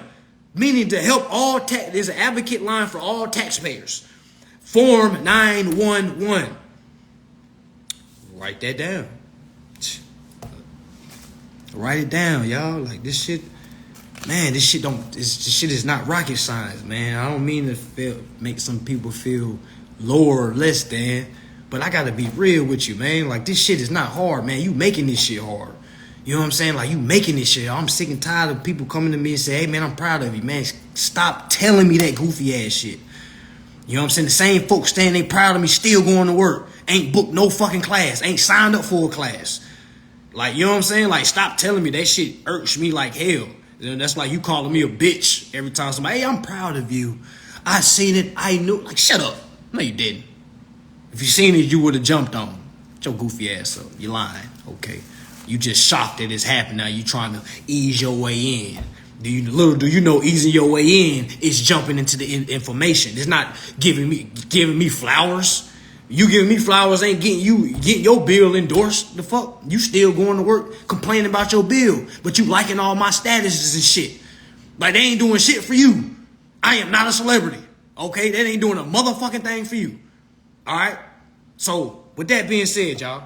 S1: meaning to help all tax. There's an advocate line for all taxpayers. Form 911. Write that down. Write it down, y'all. Like this shit. Man, this shit is not rocket science, man. I don't mean to make some people feel lower or less than, but I gotta be real with you, man. Like, this shit is not hard, man. You making this shit hard. You know what I'm saying? Like, you making this shit. I'm sick and tired of people coming to me and say, hey, man, I'm proud of you, man. Stop telling me that goofy ass shit. You know what I'm saying? The same folks saying they proud of me still going to work. Ain't booked no fucking class. Ain't signed up for a class. Like, you know what I'm saying? Like, stop telling me that shit irks me like hell. That's like you calling me a bitch every time somebody, hey, I'm proud of you. I seen it. I knew. Like, shut up. No, you didn't. If you seen it, you would have jumped on. Get your goofy ass up. You lying. Okay. You just shocked that it's happened. Now you trying to ease your way in. Do you know easing your way in is jumping into the information. It's not giving me flowers. You giving me flowers ain't getting your bill endorsed. The fuck? You still going to work complaining about your bill, but you liking all my statuses and shit. Like, they ain't doing shit for you. I am not a celebrity. Okay? That ain't doing a motherfucking thing for you. All right? So, with that being said, y'all,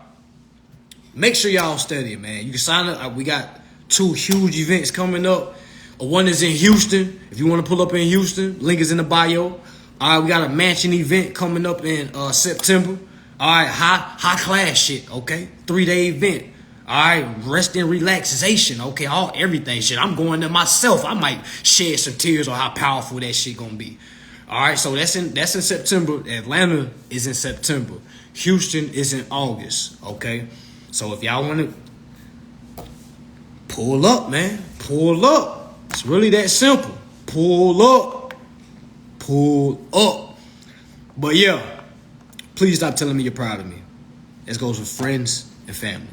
S1: make sure y'all study, man. You can sign up. We got 2 huge events coming up. One is in Houston. If you want to pull up in Houston, link is in the bio. All right, we got a mansion event coming up in September. All right, high class shit, okay? 3-day event. All right, rest and relaxation, okay? Everything shit. I'm going there myself. I might shed some tears on how powerful that shit gonna be. All right, so that's in September. Atlanta is in September. Houston is in August, okay? So if y'all want to pull up, man, pull up. It's really that simple. Pull up. Pull up. But yeah, please stop telling me you're proud of me. This goes with friends and family.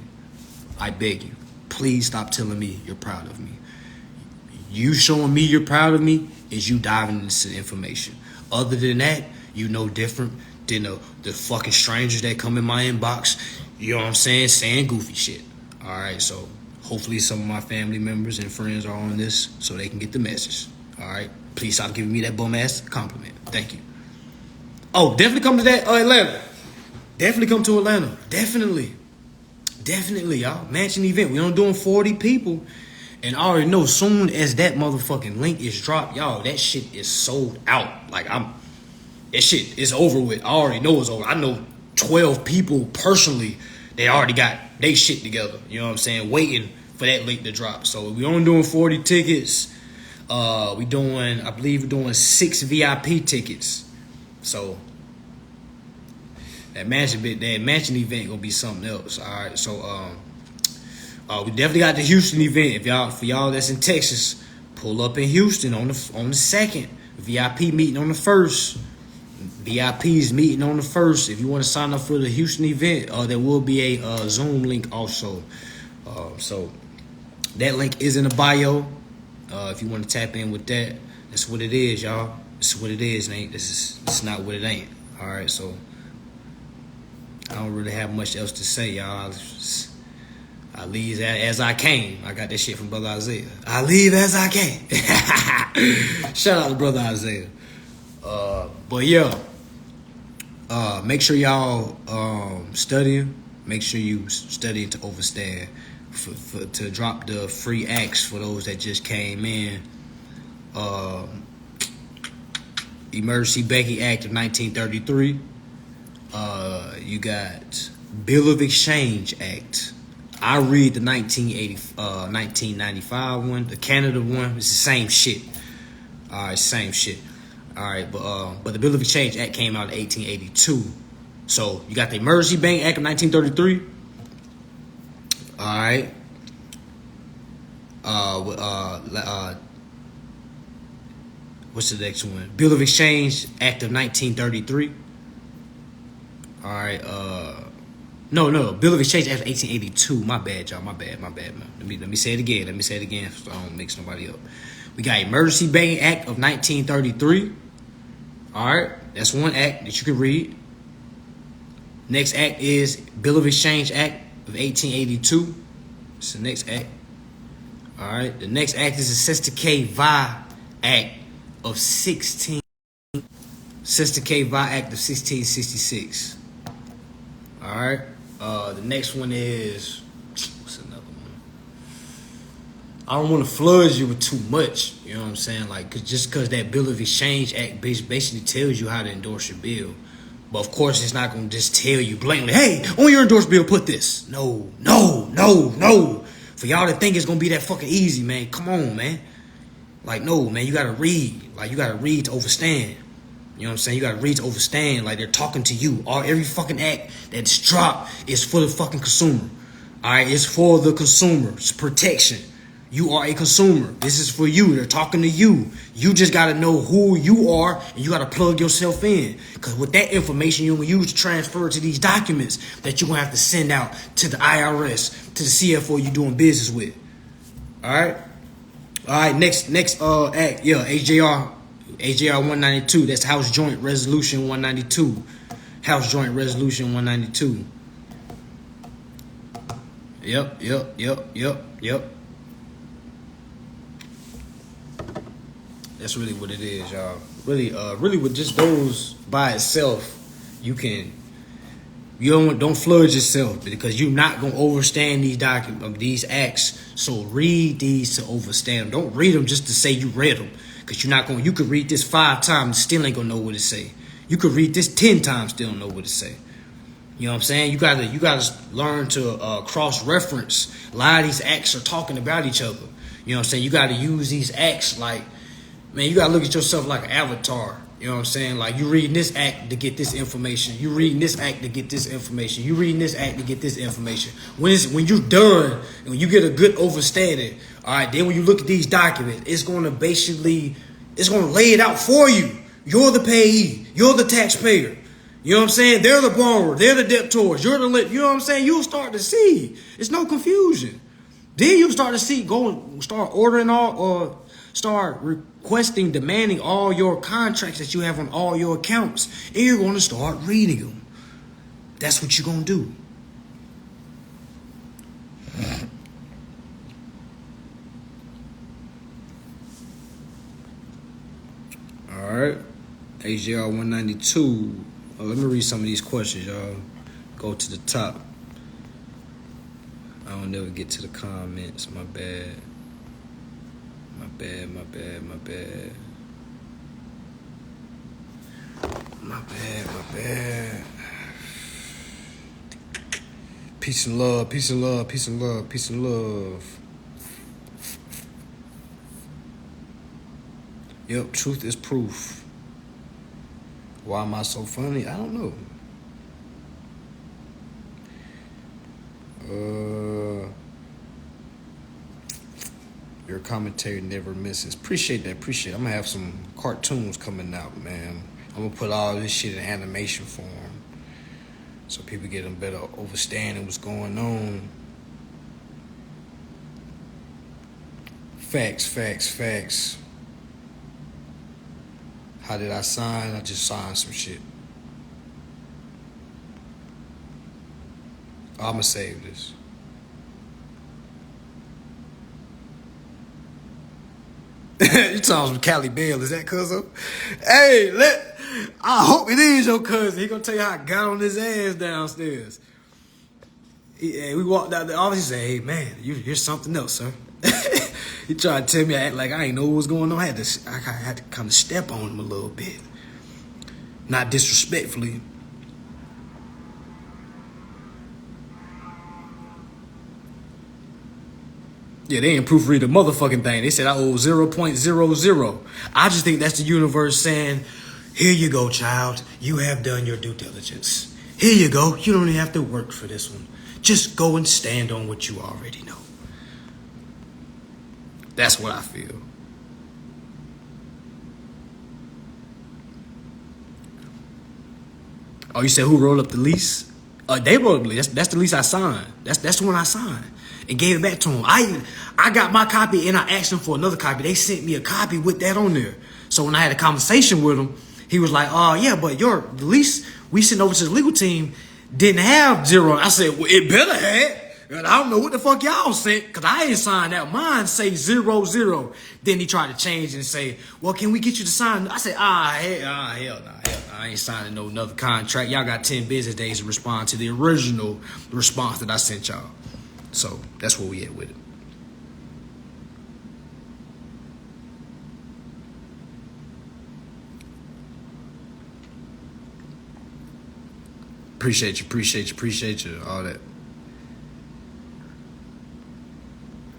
S1: I beg you, please stop telling me you're proud of me. You showing me you're proud of me is you diving into the information. Other than that, you no different than the fucking strangers that come in my inbox, you know what I'm saying goofy shit. All right, so hopefully some of my family members and friends are on this so they can get the message. All right. Please stop giving me that bum ass compliment. Thank you. Oh, definitely come to that Atlanta. Definitely come to Atlanta. Definitely, y'all. Mansion event. We only doing 40 people, and I already know soon as that motherfucking link is dropped, y'all, that shit is sold out. Like that shit is over with. I already know it's over. I know 12 people personally. They already got they shit together. You know what I'm saying? Waiting for that link to drop. So we only doing 40 tickets. I believe we're doing 6 VIP tickets. So that mansion event gonna be something else. All right. So we definitely got the Houston event. For y'all that's in Texas, pull up in Houston on the 2nd. VIP meeting on the 1st. VIPs meeting on the 1st. If you want to sign up for the Houston event, there will be a Zoom link also. So that link is in the bio. If you want to tap in with that, that's what it is, y'all. This is what it is, ain't. This is not what it ain't. All right, so I don't really have much else to say, y'all. I leave as I came. I got that shit from Brother Isaiah. I leave as I came. Shout out to Brother Isaiah. But yeah, make sure y'all studying. Make sure you study to overstand. To drop the free acts for those that just came in. Emergency Banking Act of 1933. You got Bill of Exchange Act. I read the 1995 one, the Canada one. It's the same shit. All right, same shit. All right, but the Bill of Exchange Act came out in 1882. So you got the Emergency Bank Act of 1933. All right. What's the next one? Bill of Exchange Act of 1933. All right. No. Bill of Exchange Act of 1882. My bad, y'all. My bad, man. Let me say it again. So I don't mix nobody up. We got Emergency Banking Act of 1933. All right. That's one act that you can read. Next act is Bill of Exchange Act of 1882. It's the next act. All right. The next act is the Sister K. Vi Act of 1666. All right. The next one is, what's another one? I don't want to flood you with too much. You know what I'm saying? Like, just because that Bill of Exchange Act basically tells you how to endorse your bill. But of course, it's not going to just tell you blatantly, hey, on your endorsed bill, put this. No. For y'all to think it's going to be that fucking easy, man. Come on, man. Like, no, man, you got to read. Like, you got to read to overstand. You know what I'm saying? You got to read to overstand. Like, they're talking to you. Every fucking act that's dropped is for the fucking consumer. All right? It's for the consumer. It's protection. You are a consumer. This is for you. They're talking to you. You just got to know who you are, and you got to plug yourself in. Because with that information, you're going to use to transfer to these documents that you're going to have to send out to the IRS, to the CFO you're doing business with. All right? All right, next act, yeah, HJR 192. That's House Joint Resolution 192. House Joint Resolution 192. Yep. That's really what it is, y'all. Really with just those by itself, you don't flood yourself because you're not gonna overstand these acts. So read these to overstand them. Don't read them just to say you read them, because you're not gonna. You could read this 5 times, still ain't gonna know what it say. You could read this 10 times, still don't know what it say. You know what I'm saying? You gotta learn to cross reference. A lot of these acts are talking about each other. You know what I'm saying? You gotta use these acts like, man, you gotta look at yourself like an avatar. You know what I'm saying? Like, you reading this act to get this information. You reading this act to get this information. You reading this act to get this information. When you're done, and when you get a good understanding, all right, then when you look at these documents, it's going to lay it out for you. You're the payee. You're the taxpayer. You know what I'm saying? They're the borrower. They're the debtors. You're the you know what I'm saying? You'll start to see. It's no confusion. Then you start to see, start ordering start requesting, demanding all your contracts that you have on all your accounts. And you're going to start reading them. That's what you're going to do. All right. HJR 192. Let me read some of these questions, y'all. Go to the top. I don't never get to the comments. My bad. My bad. Peace and love. Yep, truth is proof. Why am I so funny? I don't know. Your commentary never misses. Appreciate that. I'm gonna have some cartoons coming out, man. I'm gonna put all this shit in animation form so people get a better understanding what's going on. Facts. How did I sign? I just signed some shit. I'ma save this. You talking from Cali Bell, is that cousin? Hey, I hope it is your cousin. He gonna tell you how I got on his ass downstairs. We walked out the office, he said, hey man, you're something else, sir. He tried to tell me I act like I ain't know what was going on. I had to kind of step on him a little bit. Not disrespectfully. Yeah, they didn't proofread the motherfucking thing. They said I owe 0.00. I just think that's the universe saying, here you go, child. You have done your due diligence. Here you go. You don't even have to work for this one. Just go and stand on what you already know. That's what I feel. Oh, you said who wrote up the lease? They wrote up the lease. That's the lease I signed. That's the one I signed and gave it back to him. I got my copy and I asked them for another copy. They sent me a copy with that on there. So when I had a conversation with him, he was like, "Oh yeah, but the lease we sent over to the legal team didn't have 0." I said, "Well, it better have." And I don't know what the fuck y'all sent, because I ain't signed that. Mine say 00. Then he tried to change and say, well, can we get you to sign? I said, hell nah. I ain't signing no another contract. Y'all got 10 business days to respond to the original response that I sent y'all. So that's where we at with it. Appreciate you, all that.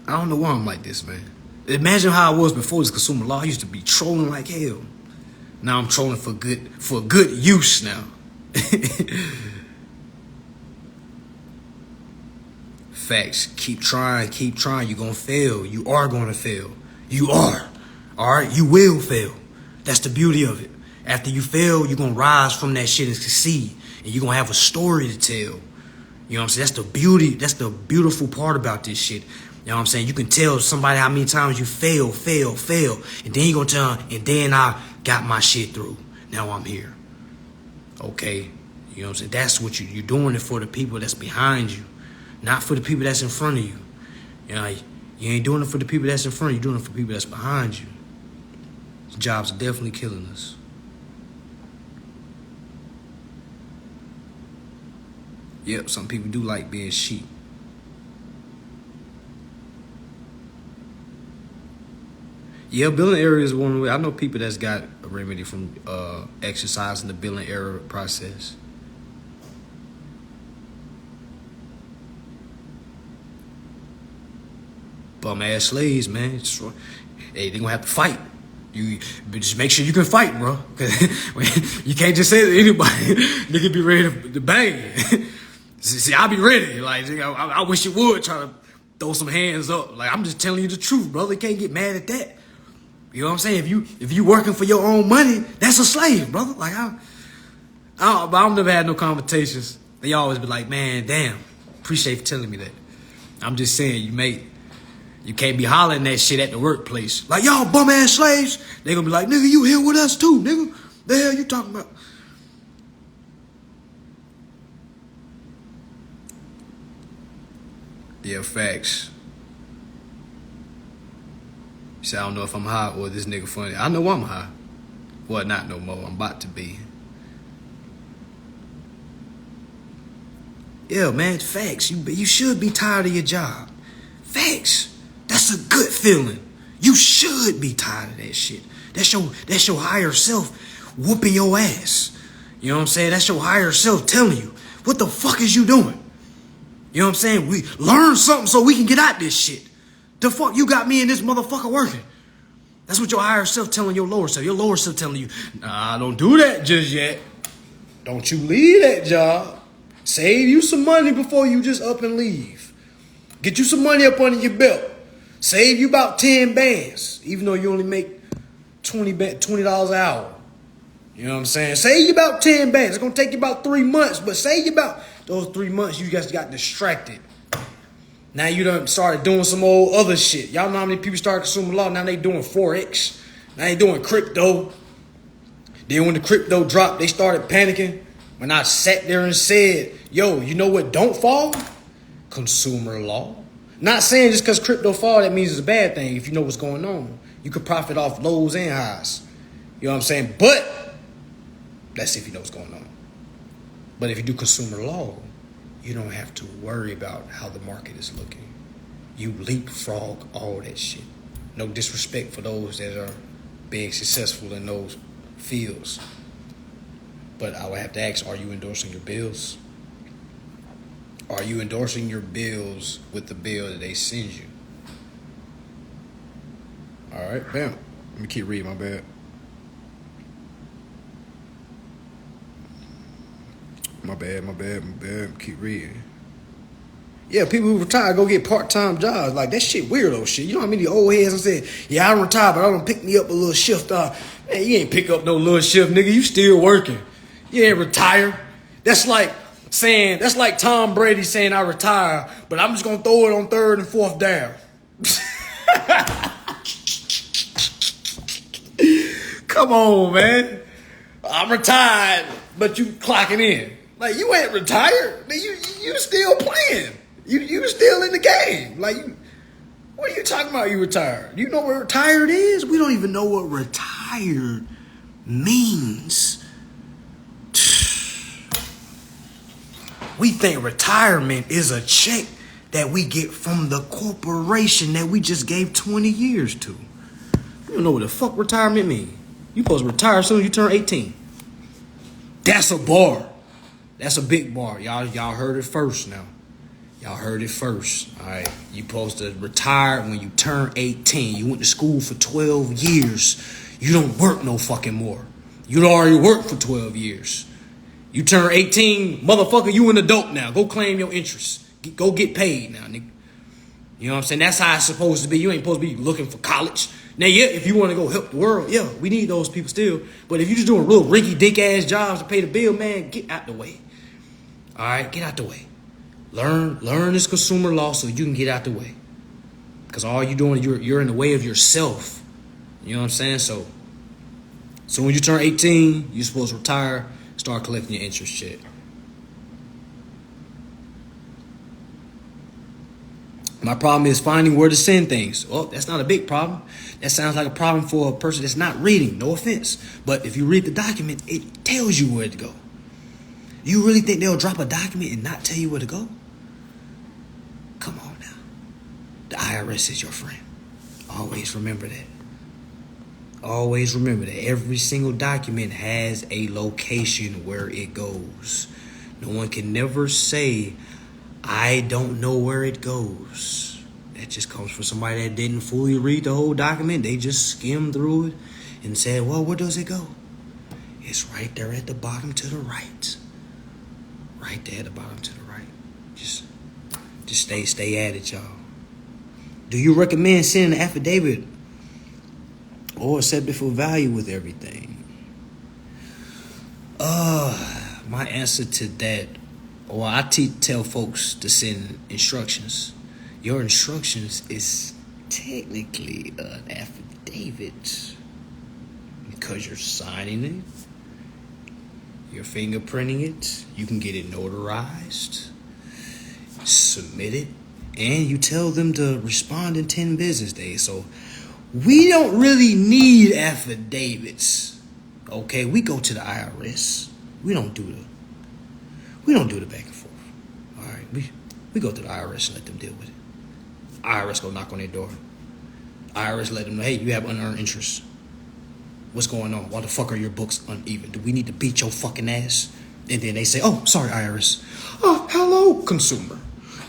S1: I don't know why I'm like this, man. Imagine how I was before this consumer law. I used to be trolling like hell. Now I'm trolling for good use now. Facts. Keep trying. You're gonna fail. You are gonna fail. You are. Alright? You will fail. That's the beauty of it. After you fail, you're gonna rise from that shit and succeed. And you're gonna have a story to tell. You know what I'm saying? That's the beauty. That's the beautiful part about this shit. You know what I'm saying? You can tell somebody how many times you fail. And then you're going to tell them, and then I got my shit through. Now I'm here. Okay? You know what I'm saying? That's what you're doing it for the people that's behind you. Not for the people that's in front of you. You know, you ain't doing it for the people that's in front of you. You're doing it for people that's behind you. These jobs are definitely killing us. Yep, some people do like being sheep. Yeah, billing error is one way. I know people that's got a remedy from exercising the billing error process. Bum ass slaves, man. Hey, they gonna have to fight. You just make sure you can fight, bro. You can't just say to anybody, nigga be ready to bang. See, I be ready. Like, I wish you would try to throw some hands up. Like, I'm just telling you the truth, brother. You can't get mad at that. You know what I'm saying? If you working for your own money, that's a slave, brother. Like I've never had no conversations. They always be like, man, damn, appreciate you for telling me that. I'm just saying, you can't be hollering that shit at the workplace. Like, y'all bum ass slaves. They gonna be like, nigga, you here with us too, nigga. The hell you talking about? Yeah, facts. You say, I don't know if I'm high or this nigga funny. I know I'm high. Well, not no more. I'm about to be. Yeah, man, facts. You should be tired of your job. Facts. That's a good feeling. You should be tired of that shit. That's your higher self whooping your ass. You know what I'm saying? That's your higher self telling you, what the fuck is you doing? You know what I'm saying? We learn something so we can get out this shit. The fuck you got me in this motherfucker working? That's what your higher self telling your lower self. Your lower self telling you, nah, don't do that just yet. Don't you leave that job. Save you some money before you just up and leave. Get you some money up under your belt. Save you about 10 bands, even though you only make $20 an hour. You know what I'm saying? Say you about 10 bands. It's going to take you about 3 months. But say you about those 3 months, you just got distracted. Now you done started doing some old other shit. Y'all know how many people started consuming law? Now they doing Forex. Now they doing crypto. Then when the crypto dropped, they started panicking. When I sat there and said, yo, you know what don't fall? Consumer law. Not saying just because crypto fall, that means it's a bad thing if you know what's going on. You could profit off lows and highs. You know what I'm saying? But that's if you know what's going on. But if you do consumer law, you don't have to worry about how the market is looking. You leapfrog all that shit. No disrespect for those that are being successful in those fields. But I would have to ask, are you endorsing your bills? Are you endorsing your bills with the bill that they send you? All right, bam. Let me keep reading, my bad. My bad. Keep reading. Yeah, people who retire go get part-time jobs. Like, that shit weirdo shit. You know how many old heads that said, yeah, I retired, but I'm gonna pick me up a little shift. Man, you ain't pick up no little shift, nigga. You still working. You ain't retired. That's like Tom Brady saying I retire, but I'm just gonna throw it on 3rd and 4th down. Come on, man. I'm retired, but you clocking in. Like, you ain't retired. You still playing. You still in the game. Like, what are you talking about? You retired? You know what retired is? We don't even know what retired means. We think retirement is a check that we get from the corporation that we just gave 20 years to. We don't know what the fuck retirement means. You supposed to retire as soon as you turn 18. That's a bar. That's a big bar. Y'all heard it first now. Y'all heard it first. All right. You supposed to retire when you turn 18. You went to school for 12 years. You don't work no fucking more. You already worked for 12 years. You turn 18, motherfucker, you an adult now. Go claim your interests. Go get paid now, nigga. You know what I'm saying? That's how it's supposed to be. You ain't supposed to be looking for college. Now, yeah, if you want to go help the world, yeah, we need those people still. But if you're just doing real rinky-dink-ass jobs to pay the bill, man, get out the way. All right, get out the way. Learn this consumer law so you can get out the way. Because all you're doing, you're in the way of yourself. You know what I'm saying? So when you turn 18, you're supposed to retire, start collecting your interest shit. My problem is finding where to send things. Well, that's not a big problem. That sounds like a problem for a person that's not reading. No offense. But if you read the document, it tells you where to go. You really think they'll drop a document and not tell you where to go? Come on now. The IRS is your friend. Always remember that. Always remember that every single document has a location where it goes. No one can never say, I don't know where it goes. That just comes from somebody that didn't fully read the whole document. They just skimmed through it and said, well, where does it go? It's right there at the bottom to the right. Right there at the bottom to the right. Just stay at it, y'all. Do you recommend sending an affidavit or accept it for value with everything? My answer to that, well, I tell folks to send instructions. Your instructions is technically an affidavit because you're signing it, you're fingerprinting it, you can get it notarized, submit it, and you tell them to respond in 10 business days. So we don't really need affidavits. Okay, we go to the IRS. We don't do the back and forth. All right, we go to the IRS and let them deal with it. IRS go knock on their door. IRS let them know, hey, you have unearned interest. What's going on? Why the fuck are your books uneven? Do we need to beat your fucking ass? And then they say, oh, sorry, IRS. Oh, hello, consumer.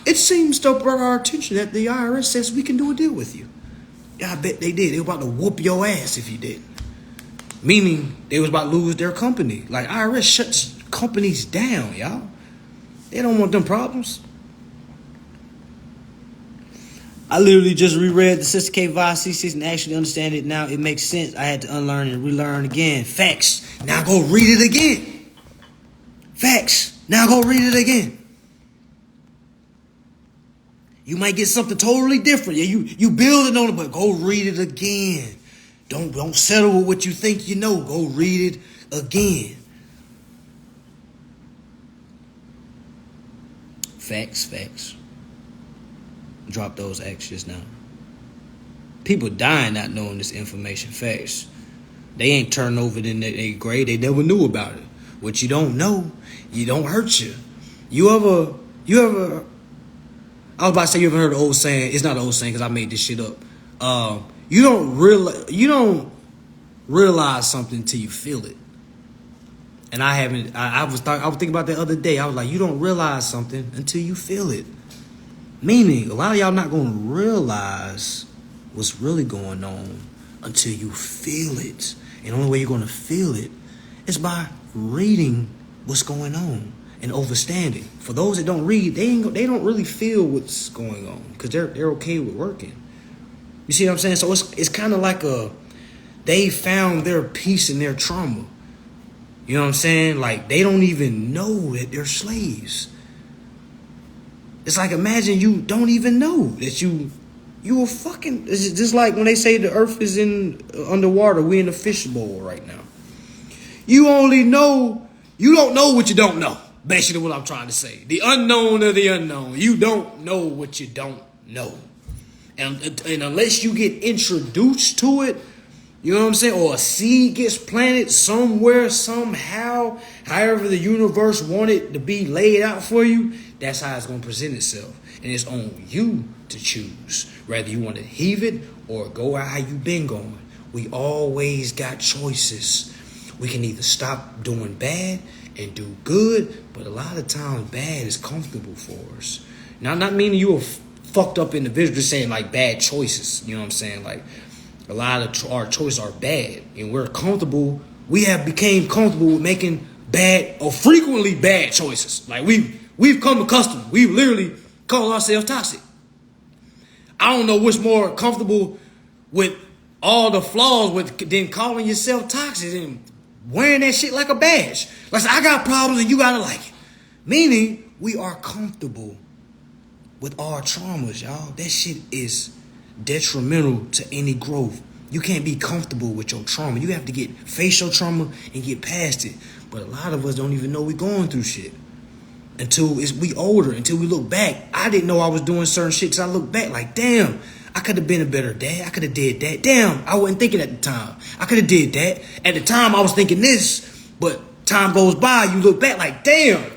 S1: It seems to bring our attention that the IRS says we can do a deal with you. Yeah, I bet they did. They were about to whoop your ass if you didn't. Meaning they was about to lose their company. Like, IRS shuts companies down, y'all. They don't want them problems. I literally just reread the Sister K Vibe C6 and actually understand it now. It makes sense. I had to unlearn and relearn again. Facts. Now go read it again. Facts. Now go read it again. You might get something totally different. Yeah, you building on it, but go read it again. Don't settle with what you think you know. Go read it again. Facts. Drop those actions now. People dying not knowing this information. Facts. They ain't turned over in their grade. They never knew about it. What you don't know, you don't hurt you. You ever I was about to say, you ever heard the old saying? It's not an old saying because I made this shit up. You don't realize something until you feel it. And I haven't. I was thinking about that the other day. I was like, you don't realize something until you feel it. Meaning, a lot of y'all not gonna realize what's really going on until you feel it. And the only way you're gonna feel it is by reading what's going on and understanding. For those that don't read, they don't really feel what's going on because they're okay with working. You see what I'm saying? So it's kind of like they found their peace in their trauma. You know what I'm saying? Like they don't even know that they're slaves. It's like imagine you don't even know that you were fucking. It's just like when they say the earth is in underwater, we in a fishbowl right now. You don't know what you don't know. Basically what I'm trying to say. The unknown of the unknown. You don't know what you don't know. And unless you get introduced to it, you know what I'm saying? Or a seed gets planted somewhere, somehow, however the universe wanted to be laid out for you, that's how it's going to present itself. And it's on you to choose. Whether you want to heave it or go out how you been going. We always got choices. We can either stop doing bad and do good, but a lot of times bad is comfortable for us. Now, not meaning you a fucked up individual, just saying like bad choices. You know what I'm saying? Like a lot of our choices are bad, and we're comfortable. We have became comfortable with making bad or frequently bad choices. Like we've come accustomed. We've literally called ourselves toxic. I don't know what's more comfortable with all the flaws than calling yourself toxic and wearing that shit like a badge. Like I got problems and you gotta like it. Meaning we are comfortable with our traumas, y'all. That shit is detrimental to any growth. You can't be comfortable with your trauma. You have to face your trauma and get past it. But a lot of us don't even know we're going through shit until we older, until we look back. I didn't know I was doing certain shit because I look back like, damn, I could have been a better dad. I could have did that. Damn, I wasn't thinking at the time. I could have did that. At the time, I was thinking this, but time goes by, you look back like, damn,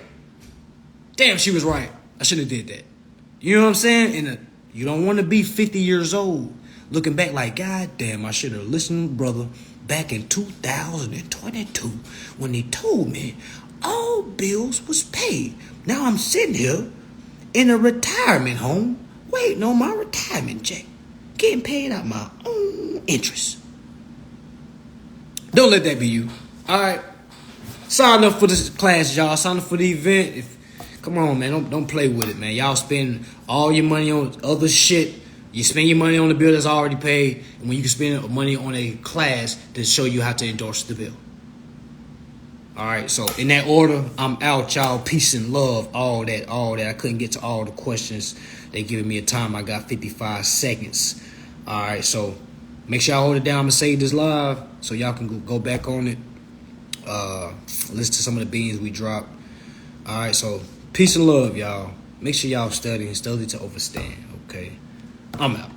S1: she was right. I shouldn't have did that. You know what I'm saying? And you don't want to be 50 years old looking back like, God damn, I should have listened to brother back in 2022 when he told me all bills was paid. Now I'm sitting here in a retirement home waiting on my retirement check, getting paid out my own interest. Don't let that be you. All right. Sign up for this class, y'all. Sign up for the event. Come on, man. Don't play with it, man. Y'all spend all your money on other shit. You spend your money on the bill that's already paid, and when you can spend money on a class to show you how to endorse the bill. All right, so in that order, I'm out, y'all. Peace and love, all that. I couldn't get to all the questions. They giving me a time. I got 55 seconds. All right, so make sure y'all hold it down. I'm going to save this live so y'all can go back on it. Listen to some of the beans we dropped. All right, so peace and love, y'all. Make sure y'all study to understand, okay? I'm out.